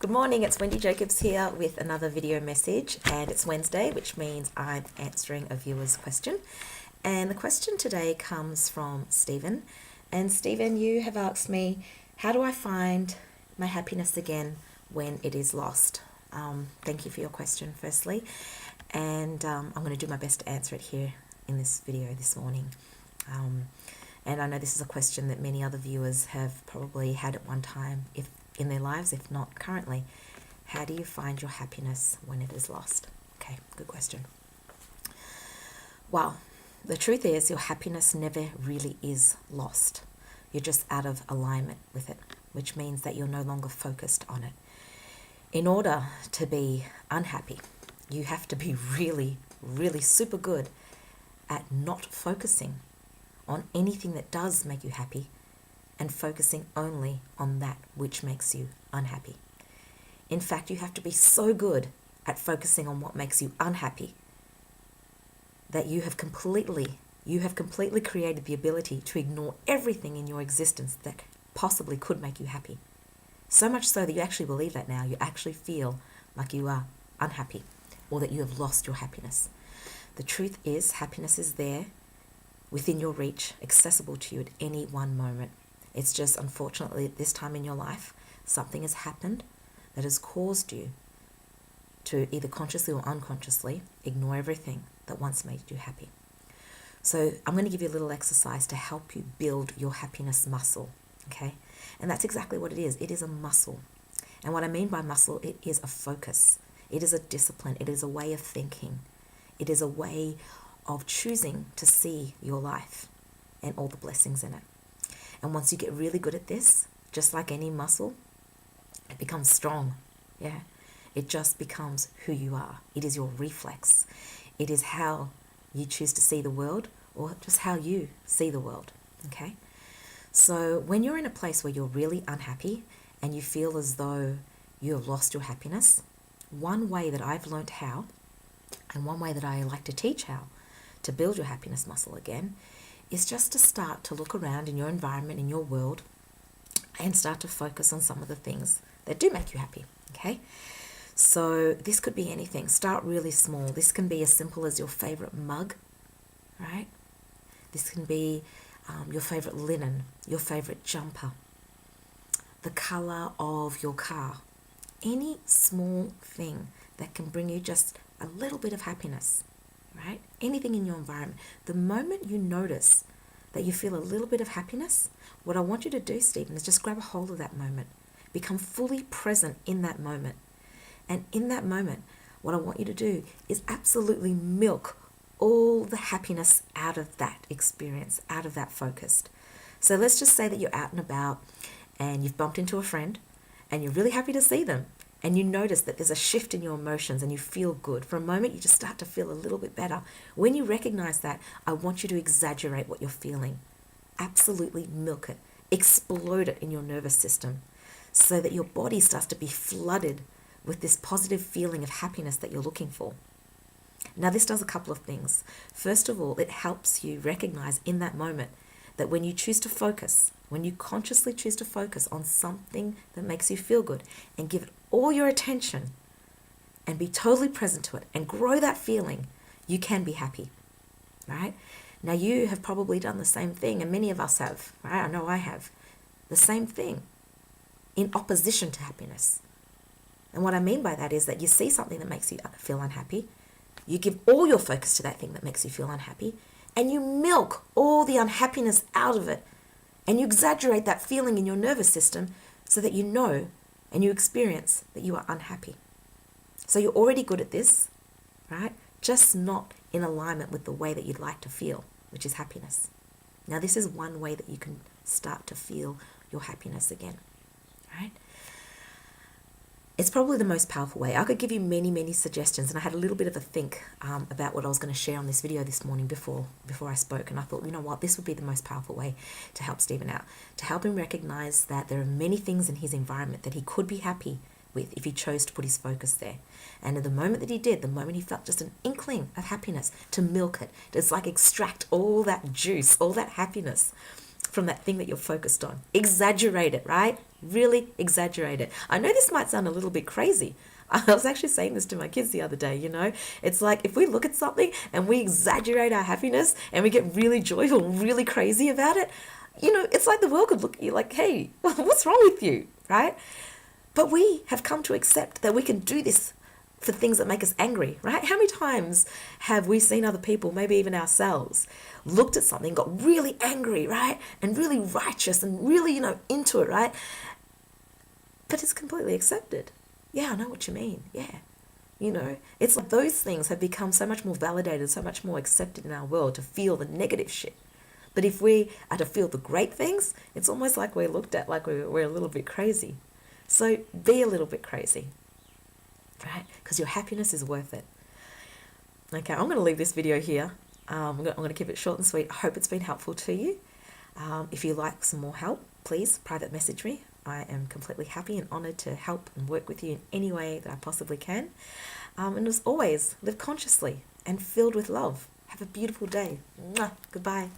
Good morning, it's Wendy Jacobs here with another video message, and it's Wednesday, which means I'm answering a viewer's question. And the question today comes from Stephen. And Stephen, you have asked me, how do I find my happiness again when it is lost? Thank you for your question, firstly. And I'm going to do my best to answer it here in this video this morning. And I know this is a question that many other viewers have probably had at one time in their lives, if not currently. How do you find your happiness when it is lost? Okay, good question. Well, the truth is your happiness never really is lost. You're just out of alignment with it, which means that you're no longer focused on it. In order to be unhappy, you have to be really, really super good at not focusing on anything that does make you happy and focusing only on that which makes you unhappy. In fact, you have to be so good at focusing on what makes you unhappy that you have completely created the ability to ignore everything in your existence that possibly could make you happy. So much so that you actually believe that now. You actually feel like you are unhappy or that you have lost your happiness. The truth is, happiness is there within your reach, accessible to you at any one moment. It's just, unfortunately, at this time in your life, something has happened that has caused you to either consciously or unconsciously ignore everything that once made you happy. So I'm going to give you a little exercise to help you build your happiness muscle, okay? And that's exactly what it is. It is a muscle. And what I mean by muscle, it is a focus. It is a discipline. It is a way of thinking. It is a way of choosing to see your life and all the blessings in it. And once you get really good at this, just like any muscle, it becomes strong. Yeah, it just becomes who you are. It is your reflex. It is how you choose to see the world, or just how you see the world. Okay. So when you're in a place where you're really unhappy and you feel as though you have lost your happiness, one way that I've learned how, and one way that I like to teach how to build your happiness muscle again, is just to start to look around in your environment, in your world, and start to focus on some of the things that do make you happy, okay? So this could be anything. Start really small. This can be as simple as your favorite mug, right? This can be your favorite linen, your favorite jumper, the color of your car, any small thing that can bring you just a little bit of happiness, right? Anything in your environment. The moment you notice that you feel a little bit of happiness, what I want you to do, Stephen, is just grab a hold of that moment. Become fully present in that moment. And in that moment, what I want you to do is absolutely milk all the happiness out of that experience, out of that focus. So let's just say that you're out and about and you've bumped into a friend and you're really happy to see them. And you notice that there's a shift in your emotions and you feel good. For a moment, you just start to feel a little bit better. When you recognize that, I want you to exaggerate what you're feeling. Absolutely milk it. Explode it in your nervous system so that your body starts to be flooded with this positive feeling of happiness that you're looking for. Now, this does a couple of things. First of all, it helps you recognize in that moment that when you choose to focus, when you consciously choose to focus on something that makes you feel good and give it all your attention and be totally present to it and grow that feeling, you can be happy, right? Now, you have probably done the same thing, and many of us have, right? I know I have. The same thing in opposition to happiness. And what I mean by that is that you see something that makes you feel unhappy, you give all your focus to that thing that makes you feel unhappy, and you milk all the unhappiness out of it, and you exaggerate that feeling in your nervous system so that you know and you experience that you are unhappy. So you're already good at this, right? Just not in alignment with the way that you'd like to feel, which is happiness. Now, this is one way that you can start to feel your happiness again, right? It's probably the most powerful way. I could give you many, many suggestions, and I had a little bit of a think about what I was going to share on this video this morning before I spoke, and I thought, you know what, this would be the most powerful way to help Stephen out, to help him recognize that there are many things in his environment that he could be happy with if he chose to put his focus there. And at the moment that he did, the moment he felt just an inkling of happiness, to milk it, just like extract all that juice, all that happiness from that thing that you're focused on. Exaggerate it, right? Really exaggerate it. I know this might sound a little bit crazy. I was actually saying this to my kids the other day, you know. It's like if we look at something and we exaggerate our happiness and we get really joyful, really crazy about it, you know, it's like the world could look at you like, hey, what's wrong with you, right? But we have come to accept that we can do this for things that make us angry, right? How many times have we seen other people, maybe even ourselves, looked at something, got really angry, right? And really righteous and really, you know, into it, right? But it's completely accepted. Yeah, I know what you mean. Yeah. You know, it's like those things have become so much more validated, so much more accepted in our world to feel the negative shit. But if we are to feel the great things, it's almost like we're looked at like we're a little bit crazy. So be a little bit crazy, right? Because your happiness is worth it. Okay, I'm going to leave this video here. I'm going to keep it short and sweet. I hope it's been helpful to you. If you like some more help, please private message me. I am completely happy and honoured to help and work with you in any way that I possibly can. And as always, live consciously and filled with love. Have a beautiful day. Mwah. Goodbye.